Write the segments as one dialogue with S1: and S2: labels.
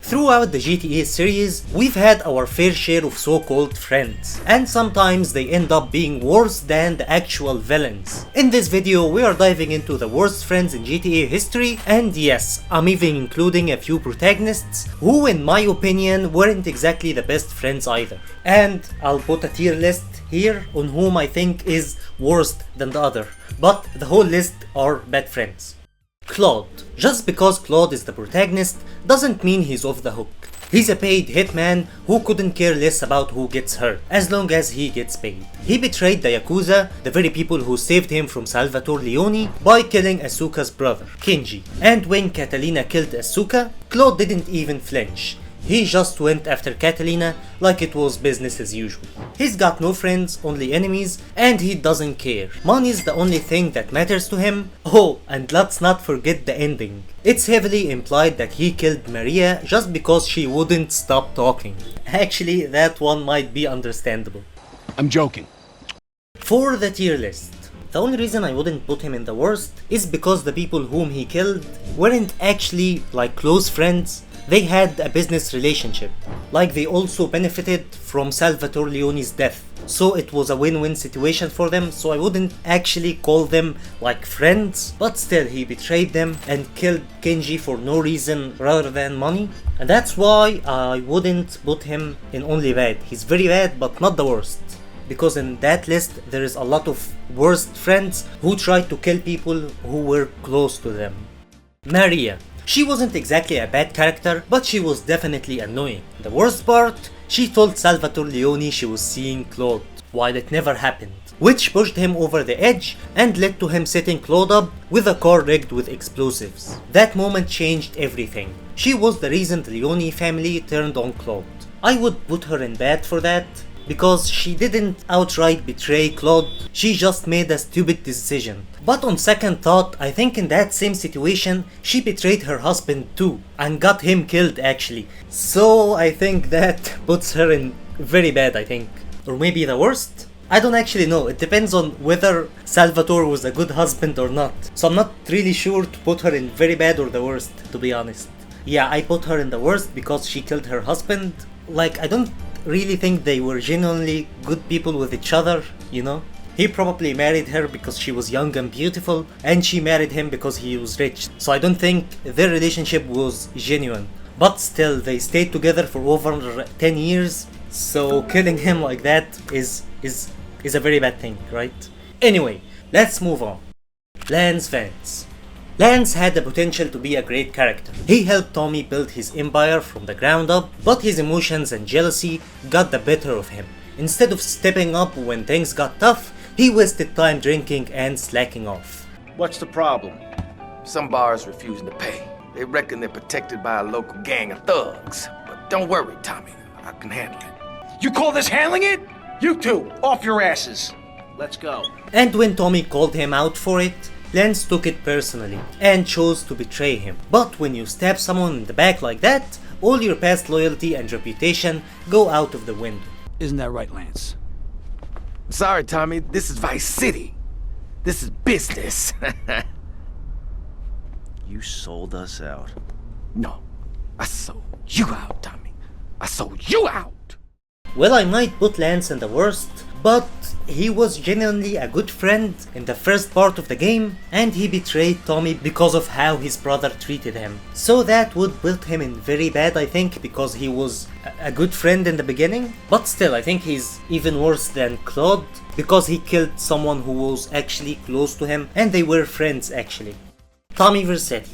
S1: Throughout the GTA series, we've had our fair share of so-called friends, and sometimes they end up being worse than the actual villains. In this video, we are diving into the worst friends in GTA history, and yes, I'm even including a few protagonists who in my opinion weren't exactly the best friends either. And I'll put a tier list here on whom I think is worse than the other, but the whole list are bad friends. Claude. Just because Claude is the protagonist doesn't mean he's off the hook. He's a paid hitman who couldn't care less about who gets hurt, as long as he gets paid. He betrayed the Yakuza, the very people who saved him from Salvatore Leone, by killing Asuka's brother, Kenji. And when Catalina killed Asuka, Claude didn't even flinch. He just went after Catalina like it was business as usual. He's got no friends, only enemies, and he doesn't care. Money's the only thing that matters to him. Oh, and let's not forget the ending. It's heavily implied that he killed Maria just because she wouldn't stop talking. Actually, that one might be understandable.
S2: I'm joking.
S1: For the tier list, the only reason I wouldn't put him in the worst is because the people whom he killed weren't actually like close friends. They had a business relationship, like they also benefited from Salvatore Leone's death, so it was a win-win situation for them, so I wouldn't actually call them like friends, but still he betrayed them and killed Kenji for no reason rather than money, and that's why I wouldn't put him in only bad. He's very bad but not the worst, because in that list there is a lot of worst friends who tried to kill people who were close to them. Maria. She wasn't exactly a bad character, but she was definitely annoying. The worst part, she told Salvatore Leone she was seeing Claude, while it never happened, which pushed him over the edge and led to him setting Claude up with a car rigged with explosives. That moment changed everything. She was the reason the Leone family turned on Claude. I would put her in bad for that, because she didn't outright betray Claude, she just made a stupid decision. But on second thought, I think in that same situation, she betrayed her husband too, and got him killed actually. So I think that puts her in very bad, I think. Or maybe the worst? I don't actually know, it depends on whether Salvatore was a good husband or not. So I'm not really sure to put her in very bad or the worst, to be honest. Yeah, I put her in the worst because she killed her husband. Like, I don't really think they were genuinely good people with each other, you know? He probably married her because she was young and beautiful, and she married him because he was rich. So I don't think their relationship was genuine. But still, they stayed together for over 10 years, so killing him like that is a very bad thing, right? Anyway, let's move on. Vance. Lance had the potential to be a great character. He helped Tommy build his empire from the ground up, but his emotions and jealousy got the better of him. Instead of stepping up when things got tough, he wasted time drinking and slacking off.
S3: What's the problem? Some bars refusing to pay. They reckon they're protected by a local gang of thugs. But don't worry, Tommy, I can handle it.
S2: You call this handling it? You two, off your asses. Let's go.
S1: And when Tommy called him out for it, Lance took it personally and chose to betray him. But when you stab someone in the back like that, all your past loyalty and reputation go out of the window.
S2: Isn't that right, Lance?
S3: Sorry, Tommy, this is Vice City. This is business.
S4: You sold us out.
S3: No, I sold you out, Tommy. I sold you out.
S1: Well, I might put Lance in the worst, but he was genuinely a good friend in the first part of the game, and he betrayed Tommy because of how his brother treated him. So that would put him in very bad, I think, because he was a good friend in the beginning. But still, I think he's even worse than Claude, because he killed someone who was actually close to him, and they were friends actually. Tommy Vercetti.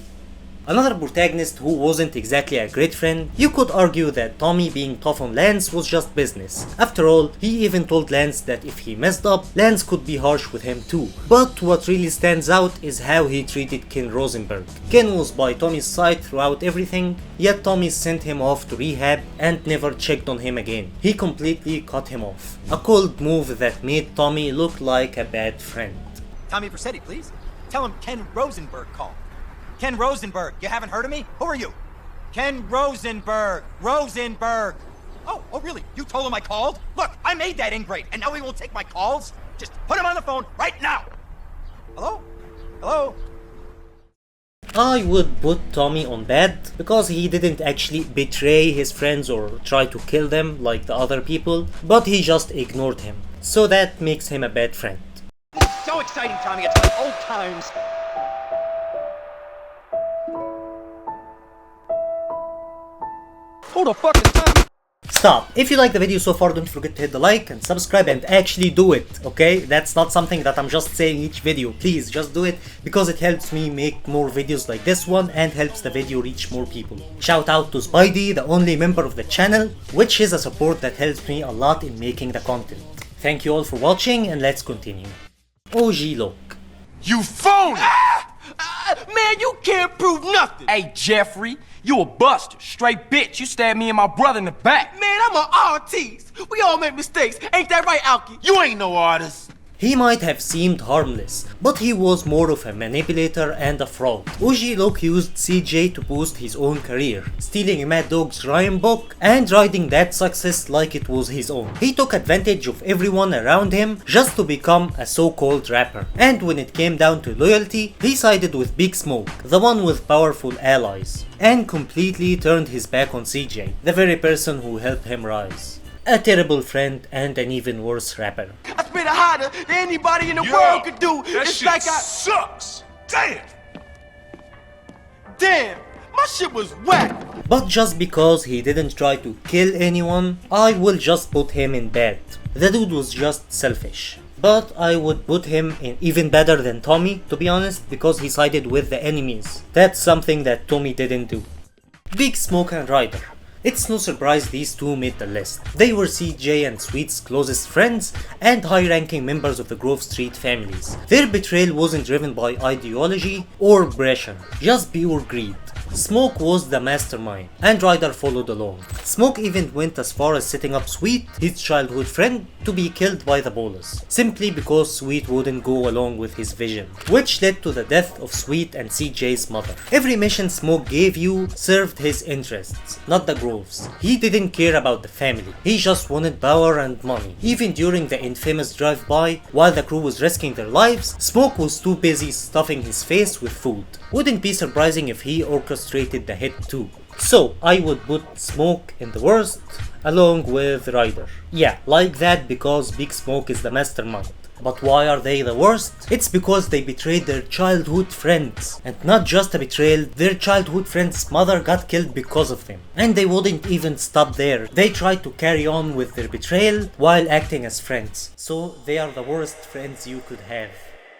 S1: Another protagonist who wasn't exactly a great friend. You could argue that Tommy being tough on Lance was just business. After all, he even told Lance that if he messed up, Lance could be harsh with him too. But what really stands out is how he treated Ken Rosenberg. Ken was by Tommy's side throughout everything, yet Tommy sent him off to rehab and never checked on him again. He completely cut him off. A cold move that made Tommy look like a bad friend.
S5: Tommy Vercetti, please. Tell him Ken Rosenberg called. Ken Rosenberg, you haven't heard of me? Who are you? Ken Rosenberg. Rosenberg. Oh, really? You told him I called? Look, I made that ingrate, and now he won't take my calls? Just put him on the phone right now. Hello? Hello?
S1: I would put Tommy on bad because he didn't actually betray his friends or try to kill them like the other people, but he just ignored him. So that makes him a bad friend.
S5: So exciting, Tommy. It's like old times. Who the fuck is Tommy?
S1: Stop. If you like the video so far, don't forget to hit the like and subscribe and actually do it, okay? That's not something that I'm just saying each video. Please, just do it because it helps me make more videos like this one and helps the video reach more people. Shout out to Spidey, the only member of the channel, which is a support that helps me a lot in making the content. Thank you all for watching and let's continue. OG Loke.
S6: You phony! Man, you can't prove nothing! Hey, Jeffrey, you a buster. Straight bitch. You stabbed me and my brother in the back. Man, I'm an artist. We all make mistakes. Ain't that right, Alki? You ain't no artist.
S1: He might have seemed harmless, but he was more of a manipulator and a fraud. OG Loke used CJ to boost his own career, stealing a Mad Dog's rhyme book and riding that success like it was his own. He took advantage of everyone around him just to become a so-called rapper. And when it came down to loyalty, he sided with Big Smoke, the one with powerful allies, and completely turned his back on CJ, the very person who helped him rise. A terrible friend and an even worse rapper.
S6: I spit it hotter than anybody in the world could do.
S7: That
S6: It's
S7: shit
S6: like
S7: sucks. Damn.
S6: Damn, my shit was whack.
S1: But just because he didn't try to kill anyone, I will just put him in bad. The dude was just selfish. But I would put him in even better than Tommy, to be honest, because he sided with the enemies. That's something that Tommy didn't do. Big Smoke and Ryder. It's no surprise these two made the list. They were CJ and Sweet's closest friends and high-ranking members of the Grove Street families. Their betrayal wasn't driven by ideology or pressure, just pure greed. Smoke was the mastermind, and Ryder followed along. Smoke even went as far as setting up Sweet, his childhood friend, to be killed by the Bolas, simply because Sweet wouldn't go along with his vision, which led to the death of Sweet and CJ's mother. Every mission Smoke gave you served his interests, not the Grove's. He didn't care about the family, he just wanted power and money. Even during the infamous drive-by, while the crew was risking their lives, Smoke was too busy stuffing his face with food. Wouldn't be surprising if he orchestrated the hit too. So I would put Smoke in the worst, along with Ryder. Yeah, like that because Big Smoke is the mastermind. But why are they the worst? It's because they betrayed their childhood friends. And not just a betrayal, their childhood friend's mother got killed because of them. And they wouldn't even stop there. They tried to carry on with their betrayal while acting as friends. So they are the worst friends you could have.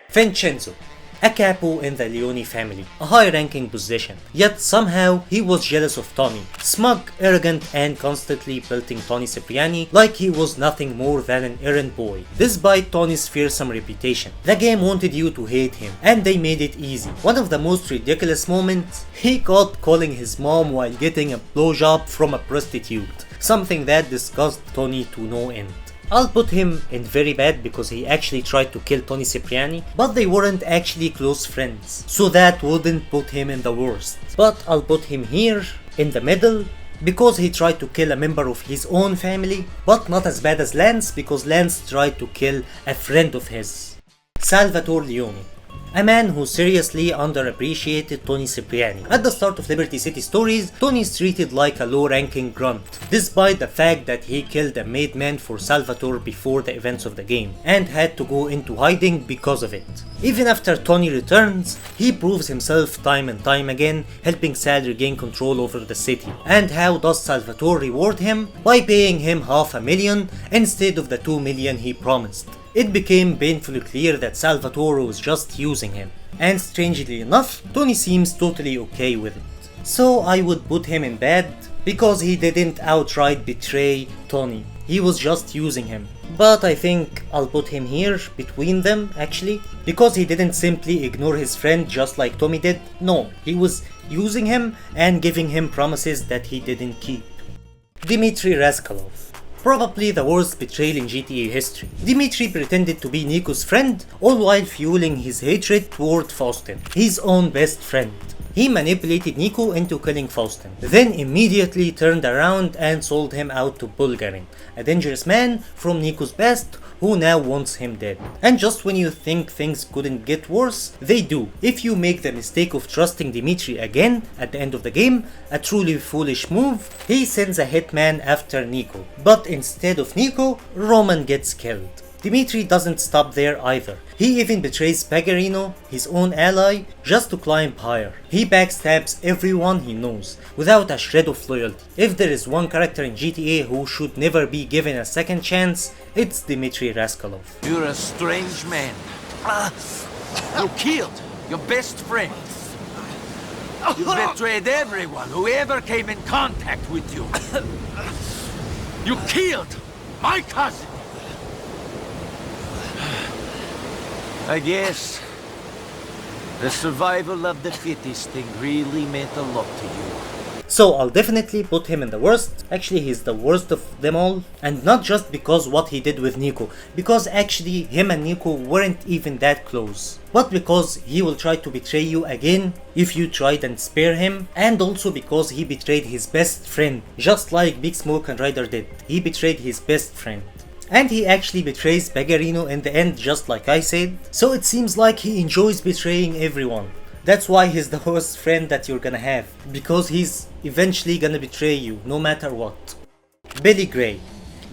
S1: Vincenzo. A capo in the Leone family, a high-ranking position, yet somehow he was jealous of Tony, smug, arrogant and constantly pelting Tony Cipriani like he was nothing more than an errand boy, despite Tony's fearsome reputation. The game wanted you to hate him, and they made it easy. One of the most ridiculous moments, he caught calling his mom while getting a blowjob from a prostitute, something that disgusted Tony to no end. I'll put him in very bad because he actually tried to kill Tony Cipriani, but they weren't actually close friends, so that wouldn't put him in the worst. But I'll put him here, in the middle, because he tried to kill a member of his own family, but not as bad as Lance because Lance tried to kill a friend of his. Salvatore Leone. A man who seriously underappreciated Tony Cipriani. At the start of Liberty City stories, Tony is treated like a low-ranking grunt, despite the fact that he killed a made man for Salvatore before the events of the game, and had to go into hiding because of it. Even after Tony returns, he proves himself time and time again, helping Sal regain control over the city. And how does Salvatore reward him? By paying him $500,000 instead of the $2 million he promised. It became painfully clear that Salvatore was just using him. And strangely enough, Tony seems totally okay with it. So I would put him in bad, because he didn't outright betray Tony. He was just using him. But I think I'll put him here, between them actually, because he didn't simply ignore his friend just like Tommy did. No, he was using him and giving him promises that he didn't keep. Dimitri Rascalov. Probably the worst betrayal in GTA history. Dimitri pretended to be Niko's friend, all while fueling his hatred toward Faustin, his own best friend. He manipulated Niko into killing Faustin, then immediately turned around and sold him out to Bulgarin, a dangerous man from Niko's past who now wants him dead. And just when you think things couldn't get worse, they do. If you make the mistake of trusting Dimitri again at the end of the game, a truly foolish move, he sends a hitman after Niko. But instead of Niko, Roman gets killed. Dimitri doesn't stop there either. He even betrays Pagarino, his own ally, just to climb higher. He backstabs everyone he knows, without a shred of loyalty. If there is one character in GTA who should never be given a second chance, it's Dimitri Rascalov.
S4: You're a strange man. You killed your best friend. You betrayed everyone who ever came in contact with you. You killed my cousin. I guess the survival of the fittest thing really meant a lot to you.
S1: So I'll definitely put him in the worst. Actually, he's the worst of them all. And not just because what he did with Niko, because actually him and Niko weren't even that close. But because he will try to betray you again if you tried and spare him, and also because he betrayed his best friend, just like Big Smoke and Ryder did. He betrayed his best friend. And he actually betrays Pagarino in the end, just like I said. So it seems like he enjoys betraying everyone. That's why he's the worst friend that you're gonna have, because he's eventually gonna betray you no matter what. Billy Gray,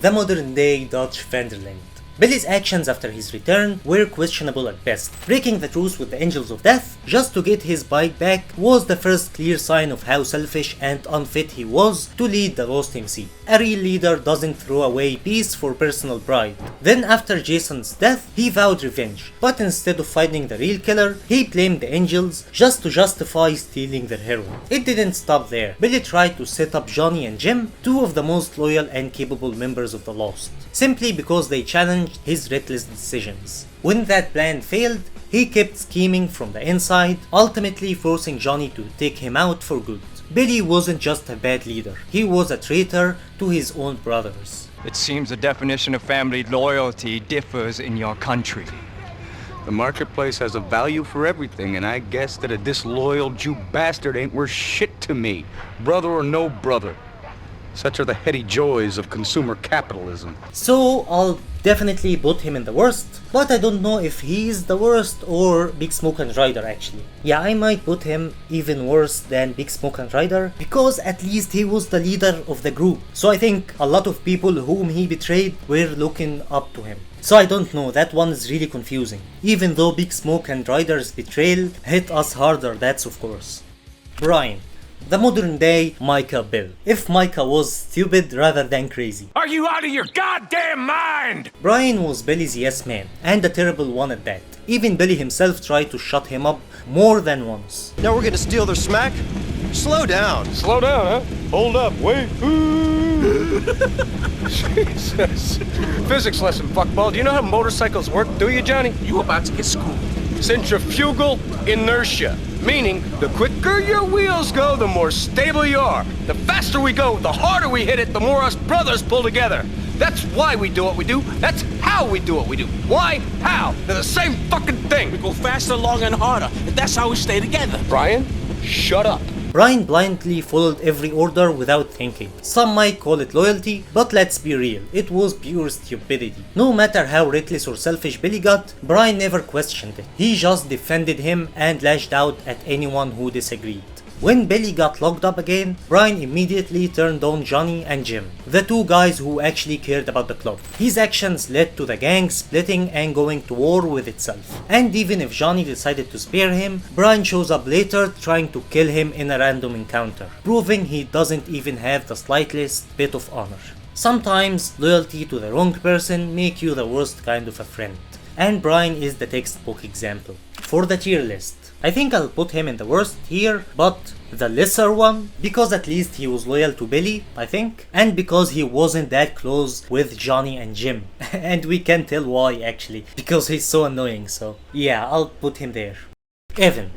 S1: the modern day Dutch Vanderland. Billy's actions after his return were questionable at best. Breaking the truce with the Angels of Death just to get his bike back was the first clear sign of how selfish and unfit he was to lead the Lost MC. A real leader doesn't throw away peace for personal pride. Then after Jason's death, he vowed revenge, but instead of finding the real killer, he blamed the Angels just to justify stealing their heroin. It didn't stop there. Billy tried to set up Johnny and Jim, two of the most loyal and capable members of the Lost, simply because they challenged his reckless decisions. When that plan failed, he kept scheming from the inside, ultimately forcing Johnny to take him out for good. Billy wasn't just a bad leader, he was a traitor to his own brothers.
S8: It seems the definition of family loyalty differs in your country.
S9: The marketplace has a value for everything, and I guess that a disloyal Jew bastard ain't worth shit to me, brother or no brother. Such are the heady joys of consumer capitalism.
S1: So I'll definitely put him in the worst, but I don't know if he's the worst or Big Smoke and Ryder actually. Yeah, I might put him even worse than Big Smoke and Ryder, because at least he was the leader of the group. So I think a lot of people whom he betrayed were looking up to him. So I don't know, that one is really confusing. Even though Big Smoke and Ryder's betrayal hit us harder, that's of course. Brian, the modern day Micah Bill. If Micah was stupid rather than crazy.
S7: Are you out of your goddamn mind?
S1: Brian was Billy's yes man, and a terrible one at that. Even Billy himself tried to shut him up more than once.
S10: Now we're gonna steal their smack? Slow down.
S9: Slow down, huh? Hold up, wait. Jesus. Physics lesson, fuckball. Do you know how motorcycles work, do you, Johnny?
S3: You about to get schooled.
S9: Centrifugal inertia. Meaning, the quicker your wheels go, the more stable you are. The faster we go, the harder we hit it, the more us brothers pull together. That's why we do what we do. That's how we do what we do. Why? How? They're the same fucking thing.
S6: We go faster, longer, and harder. And that's how we stay together.
S9: Brian, shut up.
S1: Brian blindly followed every order without thinking. Some might call it loyalty, but let's be real, it was pure stupidity. No matter how reckless or selfish Billy got, Brian never questioned it. He just defended him and lashed out at anyone who disagreed. When Billy got locked up again, Brian immediately turned on Johnny and Jim, the two guys who actually cared about the club. His actions led to the gang splitting and going to war with itself. And even if Johnny decided to spare him, Brian shows up later trying to kill him in a random encounter, proving he doesn't even have the slightest bit of honor. Sometimes loyalty to the wrong person make you the worst kind of a friend. And Brian is the textbook example. For the tier list, I think I'll put him in the worst tier, but the lesser one, because at least he was loyal to Billy, I think, and because he wasn't that close with Johnny and Jim. And we can tell why actually, because he's so annoying, so yeah, I'll put him there. Evan,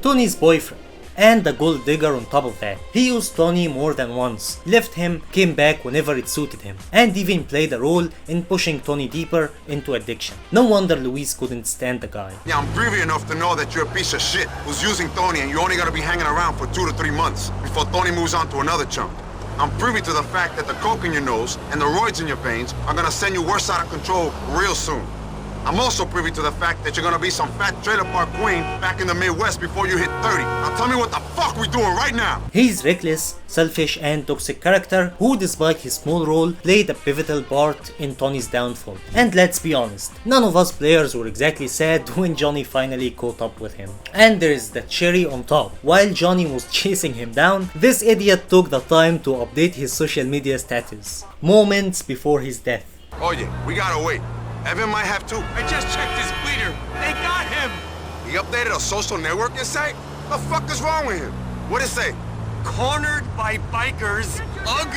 S1: Tony's boyfriend. and a gold digger on top of that. He used Tony more than once, left him, came back whenever it suited him, and even played a role in pushing Tony deeper into addiction. No wonder Luis couldn't stand the guy.
S11: Yeah, I'm privy enough to know that you're a piece of shit who's using Tony and you're only gonna be hanging around for 2 to 3 months before Tony moves on to another chump. I'm privy to the fact that the coke in your nose and the roids in your veins are gonna send you worse out of control real soon. I'm also privy to the fact that you're gonna be some fat trailer park queen back in the Midwest before you hit 30. Now tell me what the fuck we doing right now?
S1: He's reckless, selfish and toxic character who, despite his small role, played a pivotal part in Tony's downfall. And let's be honest, none of us players were exactly sad when Johnny finally caught up with him. And there's the cherry on top. While Johnny was chasing him down, this idiot took the time to update his social media status, moments before his death.
S11: Oye, we gotta wait. Evan might have too.
S6: I just checked his bleeder. They got him.
S11: He updated a social networking site? The fuck is wrong with him? What'd it say?
S6: Cornered by bikers. Ugh,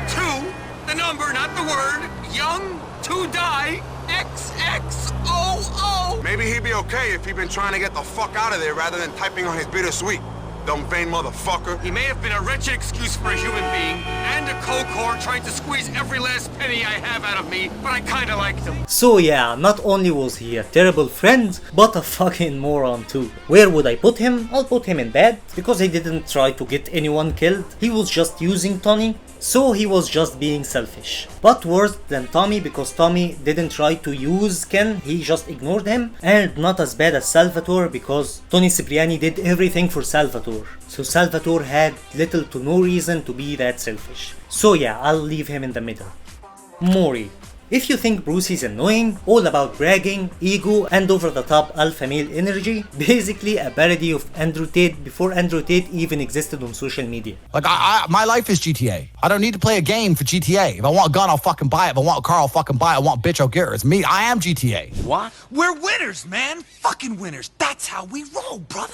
S6: 2. The number, not the word. Young to die. XXOO.
S11: Maybe he'd be okay if he'd been trying to get the fuck out of there rather than typing on his bittersweet. Dumb vain motherfucker.
S6: He may have been a wretched excuse for a human being and a coke whore trying to squeeze every last penny I have out of me, but I kinda liked him.
S1: So yeah, not only was he a terrible friend, but a fucking moron too. Where would I put him? I'll put him in bed, because he didn't try to get anyone killed. He was just using Tony, so he was just being selfish. But worse than Tommy, because Tommy didn't try to use Ken, he just ignored him. And not as bad as Salvatore, because Tony Cipriani did everything for Salvatore. So Salvatore had little to no reason to be that selfish. So yeah, I'll leave him in the middle. Mori. If you think Bruce is annoying, all about bragging, ego and over the top alpha male energy, basically a parody of Andrew Tate before Andrew Tate even existed on social media.
S12: Like, my life is GTA. I don't need to play a game for GTA. If I want a gun, I'll fucking buy it. If I want a car, I'll fucking buy it. I want a bitch, I'll get her. It's me. I am GTA.
S4: What?
S5: We're winners, man. Fucking winners. That's how we roll, brother.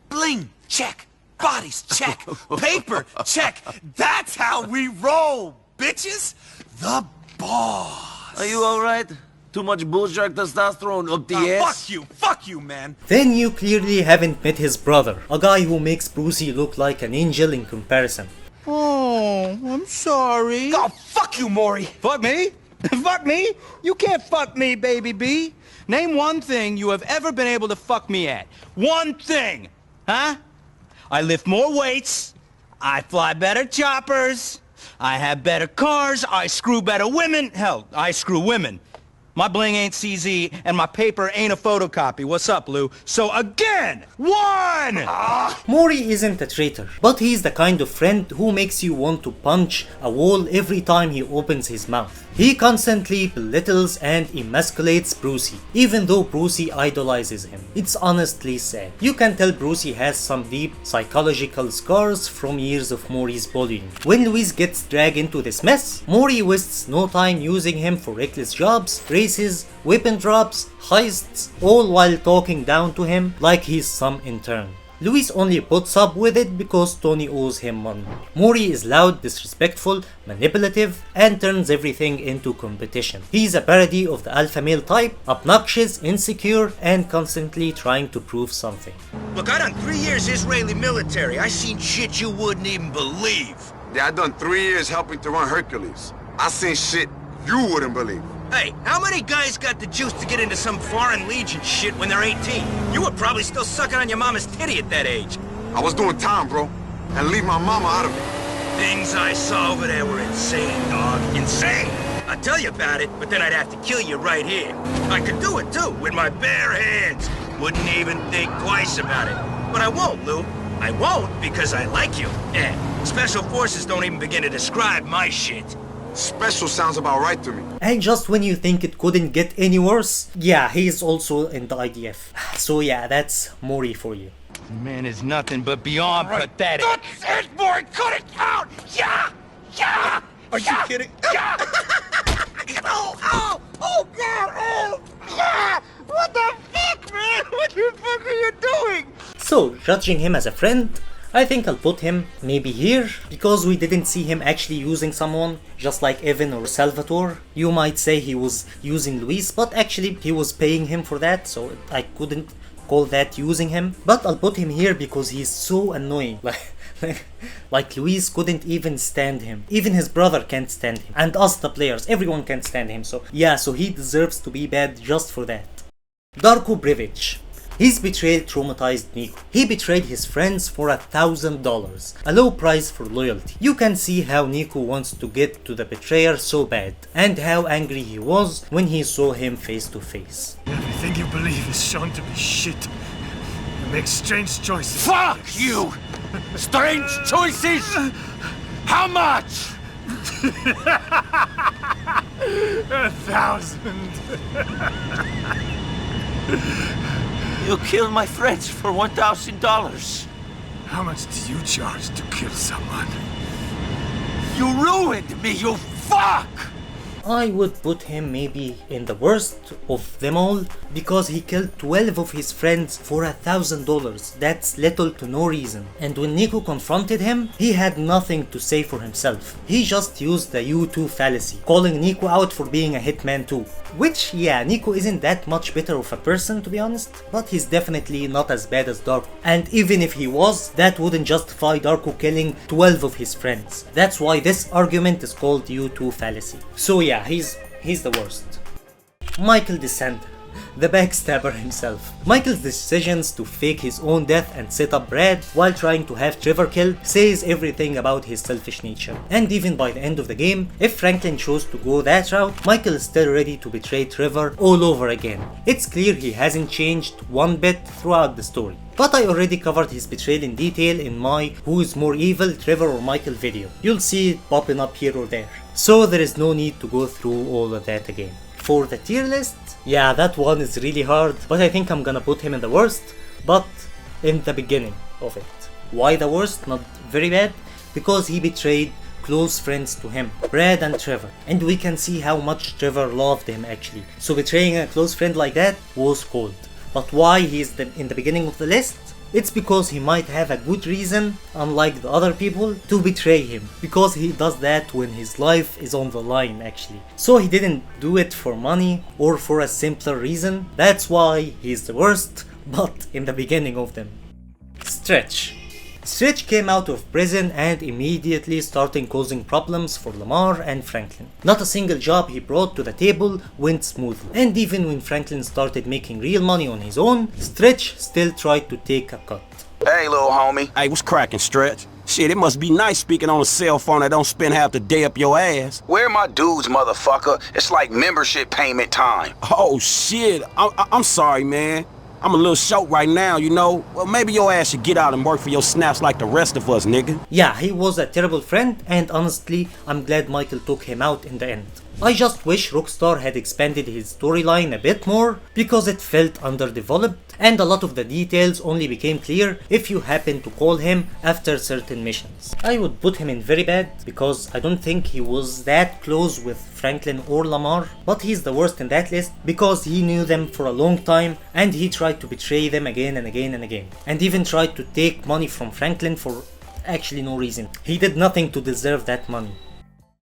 S5: Bling, check. Bodies, check. Paper, check. That's how we roll, bitches. The boss.
S4: Are you alright? Too much bullshark testosterone up the ass?
S5: Fuck you, man.
S1: Then you clearly haven't met his brother, a guy who makes Brucey look like an angel in comparison.
S2: Oh, I'm sorry.
S5: Oh, fuck you, Mori.
S2: Fuck me? Fuck me? You can't fuck me, baby B. Name one thing you have ever been able to fuck me at. One thing. Huh? I lift more weights. I fly better choppers. I have better cars, I screw better women. Hell, I screw women. My bling ain't CZ, and my paper ain't a photocopy. What's up, Lou? So again, one!
S1: Mori isn't a traitor, but he's the kind of friend who makes you want to punch a wall every time he opens his mouth. He constantly belittles and emasculates Brucey, even though Brucey idolizes him. It's honestly sad. You can tell Brucey has some deep psychological scars from years of Mori's bullying. When Luis gets dragged into this mess, Mori wastes no time using him for reckless jobs, races, weapon drops, heists, all while talking down to him like he's some intern. Luis only puts up with it because Tony owes him money. Mori is loud, disrespectful, manipulative, and turns everything into competition. He's a parody of the alpha male type, obnoxious, insecure, and constantly trying to prove something.
S13: Look, I done 3 years Israeli military. I seen shit you wouldn't even believe.
S11: Yeah, I done 3 years helping to run Hercules. I seen shit you wouldn't believe.
S13: Hey, how many guys got the juice to get into some foreign legion shit when they're 18? You were probably still sucking on your mama's titty at that age.
S11: I was doing time, bro, and leave my mama out of it.
S13: Things I saw over there were insane, dog. Insane! I'd tell you about it, but then I'd have to kill you right here. I could do it, too, with my bare hands. Wouldn't even think twice about it. But I won't, Lou. I won't because I like you. Yeah, Special Forces don't even begin to describe my shit.
S11: Special sounds about right to me.
S1: And just when you think it couldn't get any worse, yeah, he's also in the IDF. So yeah, that's Mori for you.
S2: Man is nothing but beyond pathetic.
S6: That's it, boy! Cut it out! Yeah! Yeah!
S2: Are you kidding?
S6: Yeah! Oh, God! Oh! Yeah! What the fuck, man? What the fuck are you doing?
S1: So, judging him as a friend, I think I'll put him maybe here, because we didn't see him actually using someone, just like Evan or Salvatore. You might say he was using Luis, but actually he was paying him for that, so I couldn't call that using him, but I'll put him here because he's so annoying. Like Luis couldn't even stand him. Even his brother can't stand him. And us the players, everyone can't stand him. So yeah, so he deserves to be bad just for that. Darko Brevic. His betrayal traumatized Niko. He betrayed his friends for $1,000, a low price for loyalty. You can see how Niko wants to get to the betrayer so bad, and how angry he was when he saw him face to face.
S14: Everything you believe is shown to be shit. You make strange choices.
S4: Fuck you! Strange choices? How much?
S14: 1,000.
S4: You killed my friends for $1,000.
S14: How much do you charge to kill someone?
S4: You ruined me, you fuck!
S1: I would put him maybe in the worst of them all, because he killed 12 of his friends for $1,000. That's little to no reason. And when Niko confronted him, he had nothing to say for himself. He just used the you-too fallacy, calling Niko out for being a hitman too. Which, yeah, Niko isn't that much better of a person to be honest, but he's definitely not as bad as Darko. And even if he was, that wouldn't justify Darko killing 12 of his friends. That's why this argument is called you-too fallacy. So yeah, he's the worst. Michael DeSanta, the backstabber himself. Michael's decisions to fake his own death and set up Brad while trying to have Trevor killed says everything about his selfish nature. And even by the end of the game, if Franklin chose to go that route, Michael is still ready to betray Trevor all over again. It's clear he hasn't changed one bit throughout the story. But I already covered his betrayal in detail in my Who is More Evil, Trevor or Michael video. You'll see it popping up here or there. So there is no need to go through all of that again. For the tier list, yeah, that one is really hard, but I think I'm gonna put him in the worst, but in the beginning of it. Why the worst? Not very bad, because he betrayed close friends to him, Brad and Trevor, and we can see how much Trevor loved him actually. So betraying a close friend like that was cold. But why he's in the beginning of the list? It's because he might have a good reason, unlike the other people, to betray him. Because he does that when his life is on the line actually. So he didn't do it for money or for a simpler reason. That's why he's the worst, but in the beginning of them. Stretch. Stretch came out of prison and immediately started causing problems for Lamar and Franklin. Not a single job he brought to the table went smoothly, and even when Franklin started making real money on his own, Stretch still tried to take a cut.
S15: Hey little homie. Hey, what's cracking, Stretch? Shit, it must be nice speaking on a cell phone that don't spend half the day up your ass.
S16: Where my dudes, motherfucker? It's like membership payment time.
S15: Oh shit, I'm sorry, man. I'm a little short right now, you know. Well, maybe your ass should get out and work for your snaps like the rest of us, nigga.
S1: Yeah, he was a terrible friend, and honestly, I'm glad Michael took him out in the end. I just wish Rockstar had expanded his storyline a bit more, because it felt underdeveloped, and a lot of the details only became clear if you happen to call him after certain missions. I would put him in very bad, because I don't think he was that close with Franklin or Lamar, but he's the worst in that list because he knew them for a long time and he tried to betray them again and again and again, and even tried to take money from Franklin for actually no reason. He did nothing to deserve that money.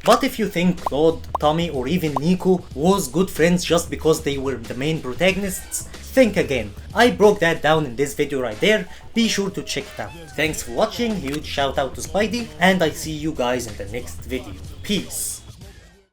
S1: But if you think Claude, Tommy or even Niko was good friends just because they were the main protagonists, think again. I broke that down in this video right there, be sure to check it out. Thanks for watching, huge shout out to Spidey, and I see you guys in the next video. Peace.